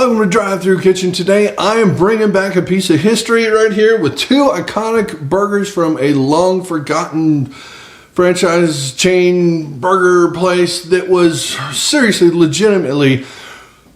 Welcome to Drive-Thru Kitchen. Today I am bringing back a piece of history right here with two iconic burgers from a long forgotten franchise chain burger place that was seriously, legitimately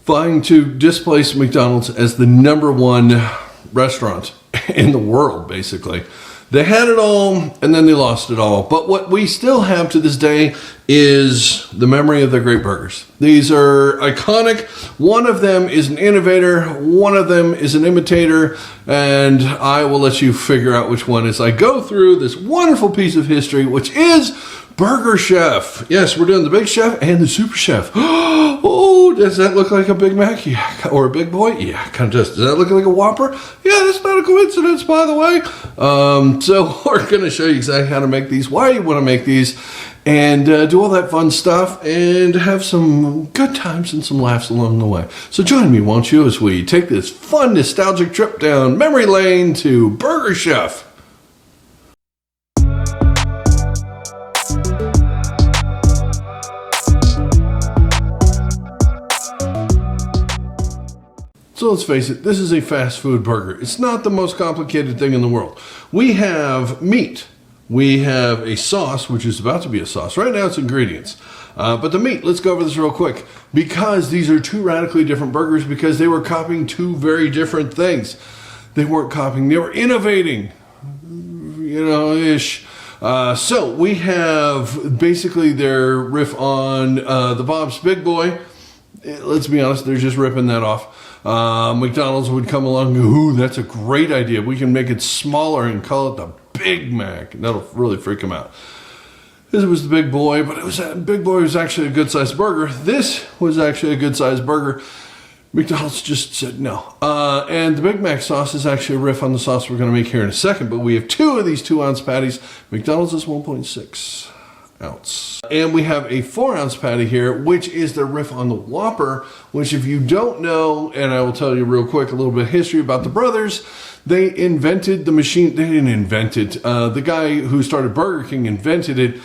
vying to displace McDonald's as the #1 restaurant in the world, basically. They had it all, and then they lost it all. But what we still have to this day is the memory of their great burgers. These are iconic. One of them is an innovator. One of them is an imitator. And I will let you figure out which one as I go through this wonderful piece of history, which is Burger Chef. Yes, we're doing the Big Chef and the Super Chef. Oh, does that look like a Big Mac? Yeah. Or a Big Boy? Yeah, kind of does. Does that look like a Whopper? Yeah, that's not a coincidence, by the way. So we're going to show you exactly how to make these, why you want to make these, and do all that fun stuff, and have some good times and some laughs along the way. So join me, won't you, as we take this fun, nostalgic trip down memory lane to Burger Chef. So let's face it, this is a fast food burger. It's not the most complicated thing in the world. We have meat. We have a sauce, which is about to be a sauce. Right now it's ingredients. But the meat, let's go over this real quick. Because these are two radically different burgers, because they were copying two very different things. They weren't copying, they were innovating. Ish. So we have basically their riff on the Bob's Big Boy. Let's be honest, they're just ripping that off. McDonald's would come along and go, ooh, that's a great idea. We can make it smaller and call it the Big Mac. That'll really freak them out. This was the Big Boy, but Big Boy was actually a good-sized burger. This was actually a good-sized burger. McDonald's just said no. And the Big Mac sauce is actually a riff on the sauce we're going to make here in a second, but we have two of these 2-ounce patties. McDonald's is 1.6 ounce. And we have a 4-ounce patty here, which is the riff on the Whopper, which if you don't know, and I will tell you real quick a little bit of history about the brothers, they invented the machine. They didn't invent it. The guy who started Burger King invented it,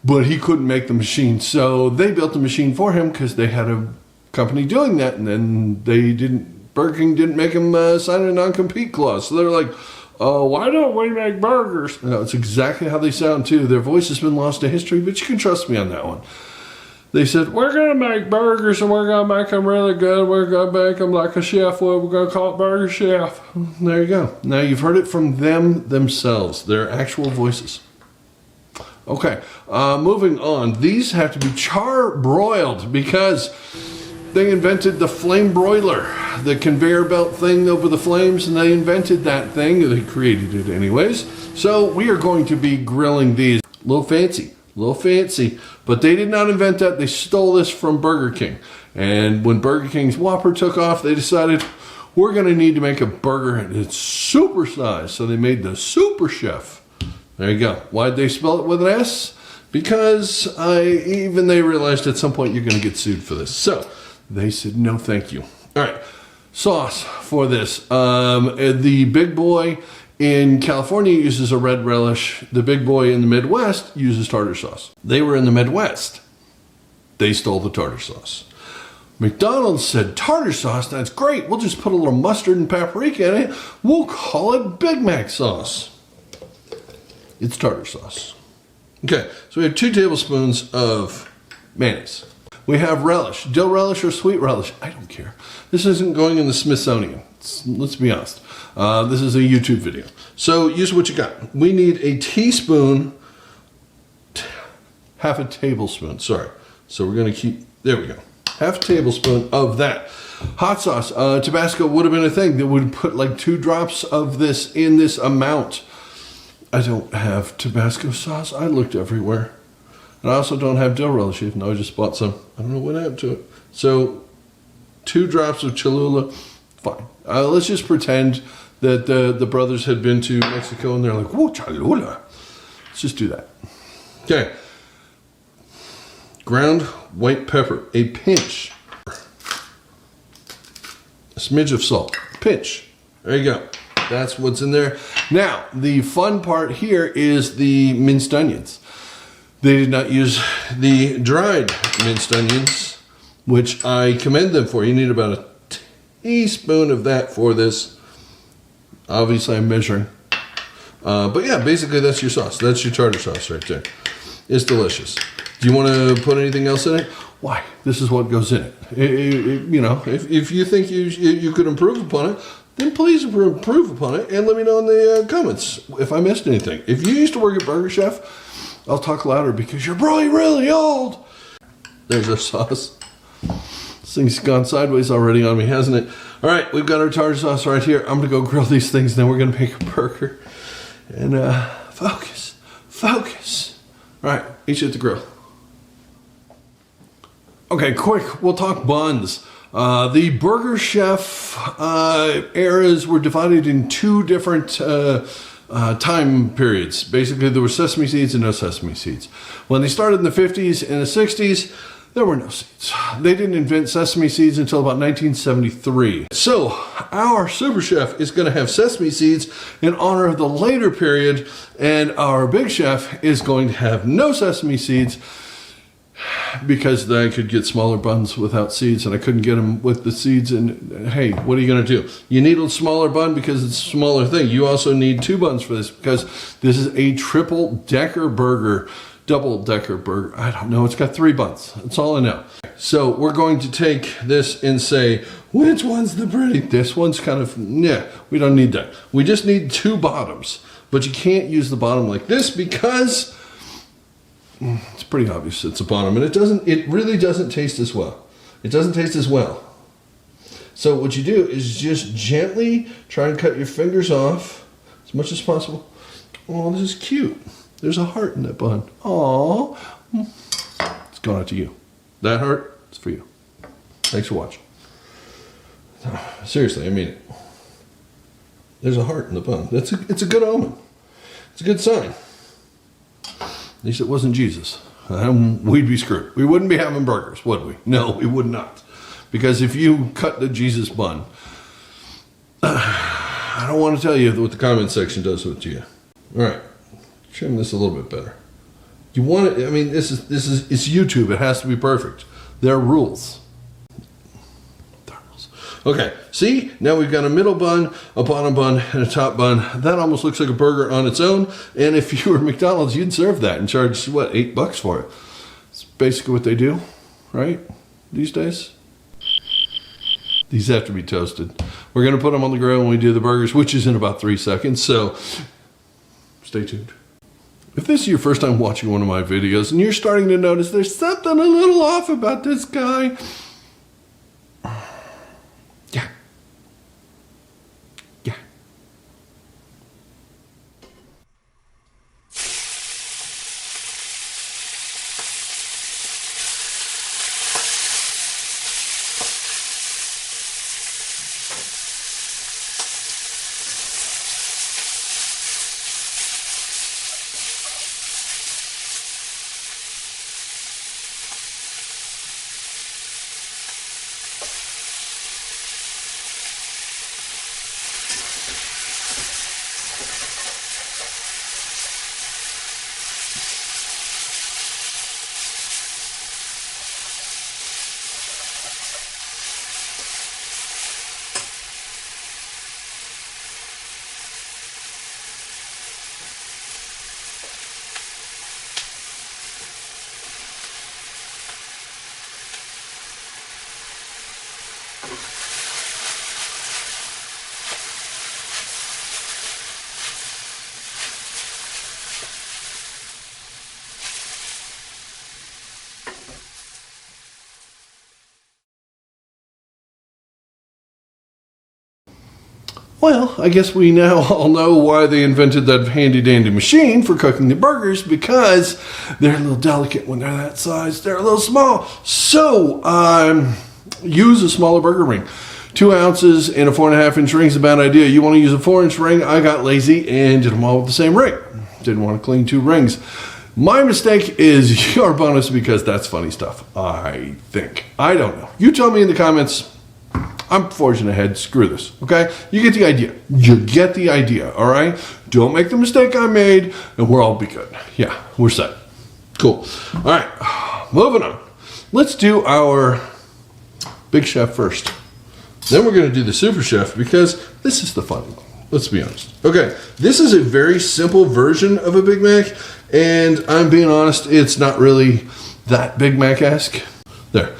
but he couldn't make the machine. So they built the machine for him because they had a company doing that, and then Burger King didn't make him sign a non-compete clause. So they're like, oh, why don't we make burgers? No, it's exactly how they sound too. Their voice has been lost to history, but you can trust me on that one. They said, we're going to make burgers and we're going to make them really good. We're going to make them like a chef would. We're going to call it Burger Chef. There you go. Now you've heard it from them themselves, their actual voices. Okay, moving on. These have to be char-broiled because they invented the flame broiler, the conveyor belt thing over the flames, and they invented that thing. They created it anyways. So we are going to be grilling these. A little fancy, but they did not invent that. They stole this from Burger King. And when Burger King's Whopper took off, they decided we're going to need to make a burger and it's super size. So they made the Super Chef. There you go. Why'd they spell it with an S? Because they realized at some point you're going to get sued for this. So they said, no, thank you. All right, sauce for this. The Big Boy in California uses a red relish. The Big Boy in the Midwest uses tartar sauce. They were in the Midwest. They stole the tartar sauce. McDonald's said, tartar sauce, that's great. We'll just put a little mustard and paprika in it. We'll call it Big Mac sauce. It's tartar sauce. Okay, so we have 2 tablespoons of mayonnaise. We have relish, dill relish or sweet relish. I don't care. This isn't going in the Smithsonian. Let's be honest. This is a YouTube video. So use what you got. We need a teaspoon, half a tablespoon, sorry. So we're going to keep, there we go. Half a tablespoon of that. Hot sauce, Tabasco would have been a thing. They would put like 2 drops of this in this amount. I don't have Tabasco sauce. I looked everywhere. And I also don't have dill relish, even though I just bought some. I don't know what happened to it. So 2 drops of Cholula, fine. Let's just pretend that the brothers had been to Mexico and they're like, whoa, Cholula. Let's just do that. Okay. Ground white pepper, a pinch. A smidge of salt, pinch. There you go. That's what's in there. Now, the fun part here is the minced onions. They did not use the dried minced onions, which I commend them for. You need about a teaspoon of that for this. Obviously, I'm measuring. But yeah, basically that's your sauce. That's your tartar sauce right there. It's delicious. Do you want to put anything else in it? Why? This is what goes in it. You know, if you think you could improve upon it, then please improve upon it and let me know in the comments if I missed anything. If you used to work at Burger Chef, I'll talk louder because you're probably really old. There's our sauce. This thing's gone sideways already on me, hasn't it? All right, we've got our tartar sauce right here. I'm gonna go grill these things, then we're gonna make a burger. And focus. All right, each at the grill. Okay, quick, we'll talk buns. The Burger Chef eras were divided in two different time periods. Basically, there were sesame seeds and no sesame seeds. When they started in the 50s and the 60s, there were no seeds. They didn't invent sesame seeds until about 1973. So, our Super Chef is going to have sesame seeds in honor of the later period, and our Big Chef is going to have no sesame seeds because I could get smaller buns without seeds, and I couldn't get them with the seeds. And hey, what are you going to do? You need a smaller bun because it's a smaller thing. You also need 2 buns for this because this is a triple-decker burger. Double-decker burger. I don't know. It's got 3 buns. That's all I know. So we're going to take this and say, which one's the pretty? This one's kind of, yeah, we don't need that. We just need 2 bottoms. But you can't use the bottom like this because it's pretty obvious it's a bottom. And it really doesn't taste as well. It doesn't taste as well. So what you do is just gently try and cut your fingers off as much as possible. Oh, this is cute. There's a heart in that bun. Aww. It's going out to you. That heart is for you. Thanks for watching. Seriously, I mean it. There's a heart in the bun. It's a good omen. It's a good sign. At least it wasn't Jesus. We'd be screwed. We wouldn't be having burgers, would we? No, we would not. Because if you cut the Jesus bun, I don't want to tell you what the comment section does to you. All right. Trim this a little bit better. You want it, I mean, it's YouTube. It has to be perfect. There are rules. Okay, see? Now we've got a middle bun, a bottom bun, and a top bun. That almost looks like a burger on its own. And if you were McDonald's, you'd serve that and charge, what, $8 for it. It's basically what they do, right? These days. These have to be toasted. We're going to put them on the grill when we do the burgers, which is in about 3 seconds. So stay tuned. If this is your first time watching one of my videos and you're starting to notice there's something a little off about this guy, yeah. Well, I guess we now all know why they invented that handy-dandy machine for cooking the burgers, because they're a little delicate when they're that size. They're a little small. So, use a smaller burger ring. 2 ounces and a 4.5-inch ring is a bad idea. You want to use a 4-inch ring. I got lazy and did them all with the same ring. Didn't want to clean 2 rings. My mistake is your bonus because that's funny stuff, I think. I don't know. You tell me in the comments. I'm forging ahead. Screw this, okay? You get the idea. You get the idea, all right? Don't make the mistake I made, and we'll all be good. Yeah, we're set. Cool. All right, moving on. Let's do our Big Chef first. Then we're going to do the Super Chef because this is the fun one. Let's be honest. Okay, this is a very simple version of a Big Mac, and I'm being honest, it's not really that Big Mac-esque. There.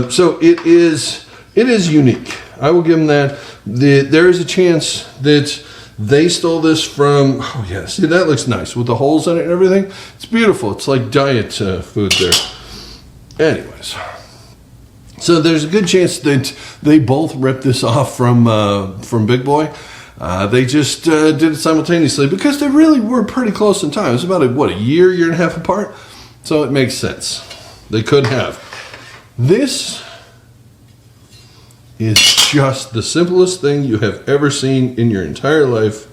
So it is unique. I will give them that. There is a chance that they stole this from, oh yeah, see that looks nice with the holes in it and everything. It's beautiful. It's like diet food there. Anyways. So there's a good chance that they both ripped this off from Big Boy. They just did it simultaneously because they really were pretty close in time. It's about a year and a half apart. So it makes sense. They could have. This is just the simplest thing you have ever seen in your entire life.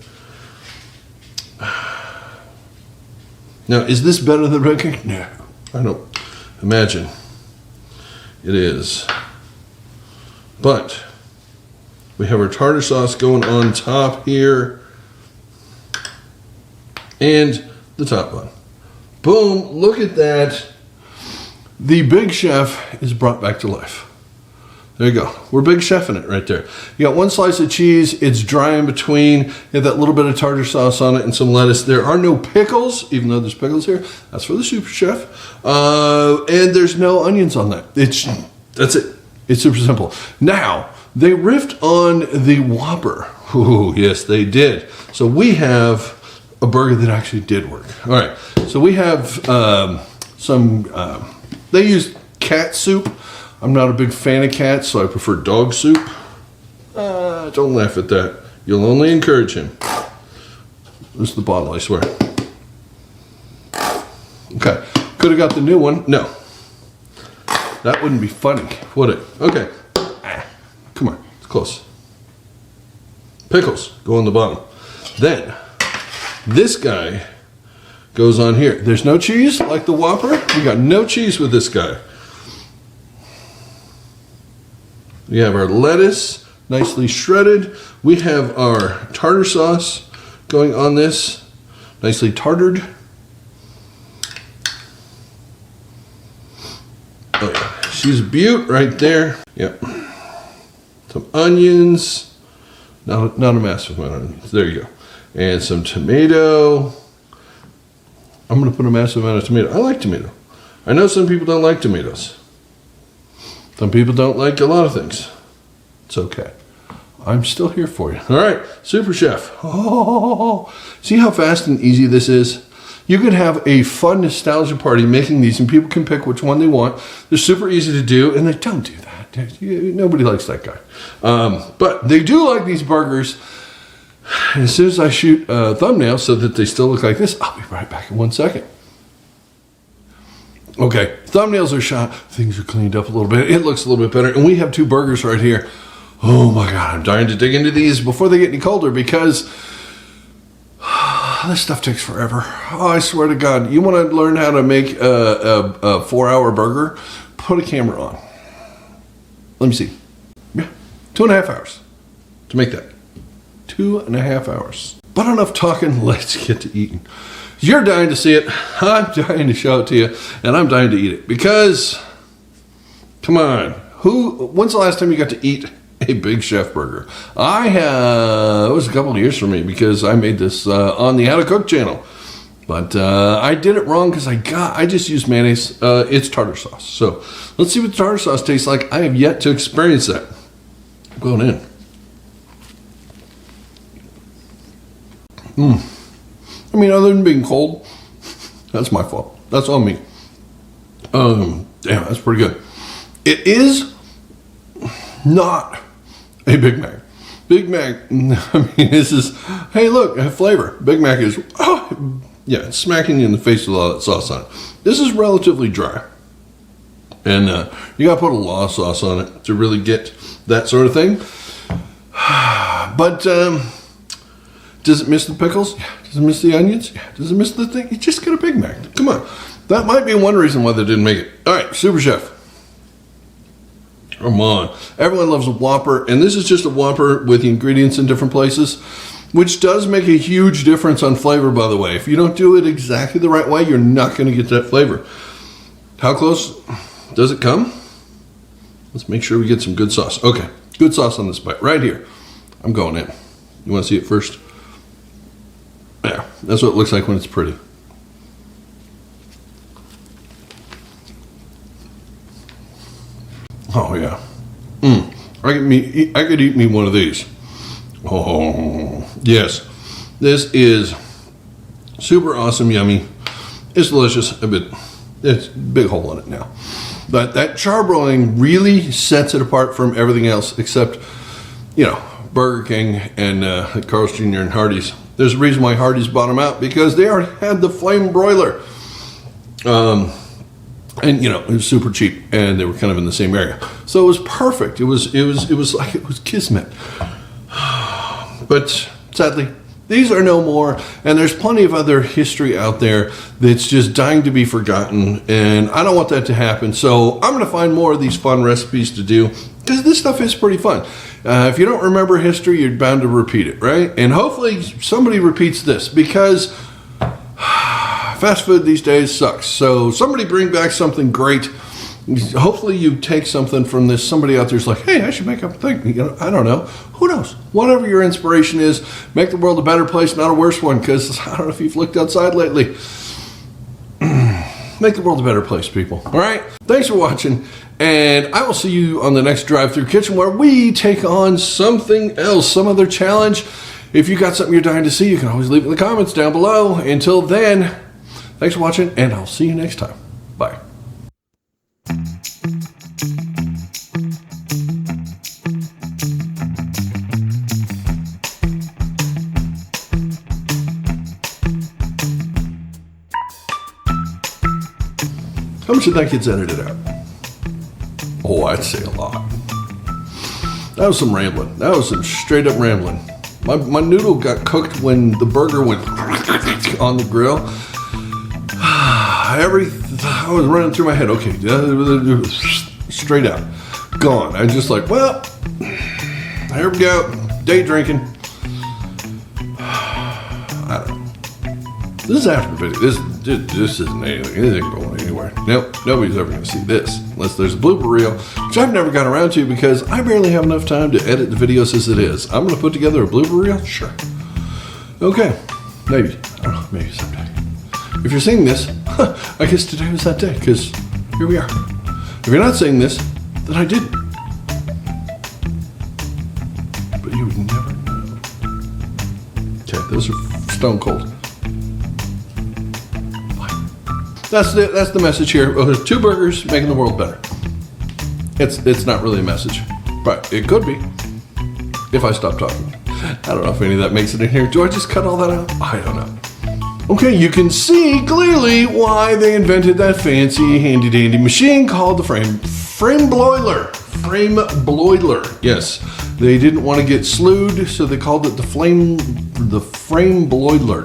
Now, is this better than Red? No, I don't imagine it is. But we have our tartar sauce going on top here. And the top bun. Boom, look at that. The Big Chef is brought back to life. There you go. We're Big Chefing it right there. You got one slice of cheese. It's dry in between. You have that little bit of tartar sauce on it and some lettuce. There are no pickles, even though there's pickles here. That's for the Super Chef. And there's no onions on that. That's it. It's super simple. Now, they riffed on the Whopper. Ooh, yes, they did. So we have a burger that actually did work. All right. So we have they use cat soup. I'm not a big fan of cats, so I prefer dog soup. Don't laugh at that. You'll only encourage him. This is the bottle, I swear. Okay. Could have got the new one. No. That wouldn't be funny, would it? Okay. Come on. It's close. Pickles go on the bottom. Then, this guy goes on here. There's no cheese like the Whopper. We got no cheese with this guy. We have our lettuce, nicely shredded. We have our tartar sauce going on this, nicely tartared. Oh yeah, she's a beaut right there. Yep. Some onions. Not a massive amount of onions. There you go. And some tomato. I'm going to put a massive amount of tomato. I like tomato. I know some people don't like tomatoes. Some people don't like a lot of things. It's okay. I'm still here for you. All right, Super Chef. Oh, see how fast and easy this is? You could have a fun nostalgia party making these, and people can pick which one they want. They're super easy to do, and they don't do that. Nobody likes that guy. But they do like these burgers. And as soon as I shoot a thumbnail so that they still look like this, I'll be right back in 1 second. Okay, thumbnails are shot. Things are cleaned up a little bit. It looks a little bit better. And we have 2 burgers right here. Oh my God, I'm dying to dig into these before they get any colder because this stuff takes forever. Oh, I swear to God, you want to learn how to make a 4-hour burger? Put a camera on. Let me see. Yeah, 2.5 hours to make that. 2.5 hours. But enough talking, let's get to eating. You're dying to see it, I'm dying to show it to you, and I'm dying to eat it. Because, come on, when's the last time you got to eat a Big Chef burger? I have, it was a couple of years for me because I made this on the How to Cook channel. But I did it wrong because I just used mayonnaise. It's tartar sauce. So let's see what the tartar sauce tastes like. I have yet to experience that. I'm going in. I mean, other than being cold, that's my fault. That's on me. Damn, that's pretty good. It is not a Big Mac. Big Mac, I mean, this is, hey, look, I have flavor. Big Mac is, yeah, it's smacking you in the face with all that sauce on it. This is relatively dry. And you got to put a lot of sauce on it to really get that sort of thing. But does it miss the pickles? Yeah. Does it miss the onions? Yeah. Does it miss the thing? You just get a Big Mac. Come on. That might be one reason why they didn't make it. All right, Super Chef. Come on. Everyone loves a Whopper, and this is just a Whopper with the ingredients in different places, which does make a huge difference on flavor, by the way. If you don't do it exactly the right way, you're not going to get that flavor. How close does it come? Let's make sure we get some good sauce. Okay. Good sauce on this bite right here. I'm going in. You want to see it first? Yeah, that's what it looks like when it's pretty. Oh yeah. I could eat me one of these. Oh yes. This is super awesome, yummy. It's delicious. It's a big hole in it now. But that charbroiling really sets it apart from everything else except, you know, Burger King and Carl's Jr. and Hardee's. There's a reason why Hardee's bought them out, because they already had the flame broiler. And you know, it was super cheap, and they were kind of in the same area, so it was perfect. It was like it was kismet. But sadly, these are no more, and there's plenty of other history out there that's just dying to be forgotten, and I don't want that to happen. So I'm going to find more of these fun recipes to do, because this stuff is pretty fun. If you don't remember history, you're bound to repeat it, right? And hopefully somebody repeats this, because fast food these days sucks. So somebody bring back something great. Hopefully you take something from this. Somebody out there's like, hey, I should make up a thing. You know, I don't know. Who knows? Whatever your inspiration is, make the world a better place, not a worse one. Because I don't know if you've looked outside lately. Make the world a better place, people. All right? Thanks for watching. And I will see you on the next Drive-Thru Kitchen, where we take on something else, some other challenge. If you got something you're dying to see, you can always leave it in the comments down below. Until then, thanks for watching, and I'll see you next time. Bye. How much do you think it's edited out? Oh, I'd say a lot. That was some rambling. That was some straight up rambling. My noodle got cooked when the burger went on the grill. I was running through my head. Okay, straight out, gone. I was just like, well, here we go. Day drinking. I don't know. This is after the video. This isn't anything. This ain't going anywhere. Nope, nobody's ever going to see this unless there's a blooper reel, which I've never got around to because I barely have enough time to edit the videos as it is. I'm going to put together a blooper reel. Sure. Okay. Maybe. I don't know. Maybe someday. If you're seeing this, I guess today was that day, because here we are. If you're not seeing this, then I didn't. But you would never know. Okay, those are stone cold. Fine. That's the message here. Well, there's 2 burgers making the world better. It's not really a message, but it could be if I stop talking. I don't know if any of that makes it in here. Do I just cut all that out? I don't know. Okay, you can see clearly why they invented that fancy handy-dandy machine called the frame broiler. Frame broiler. Yes, they didn't want to get slewed, so they called it the frame broiler.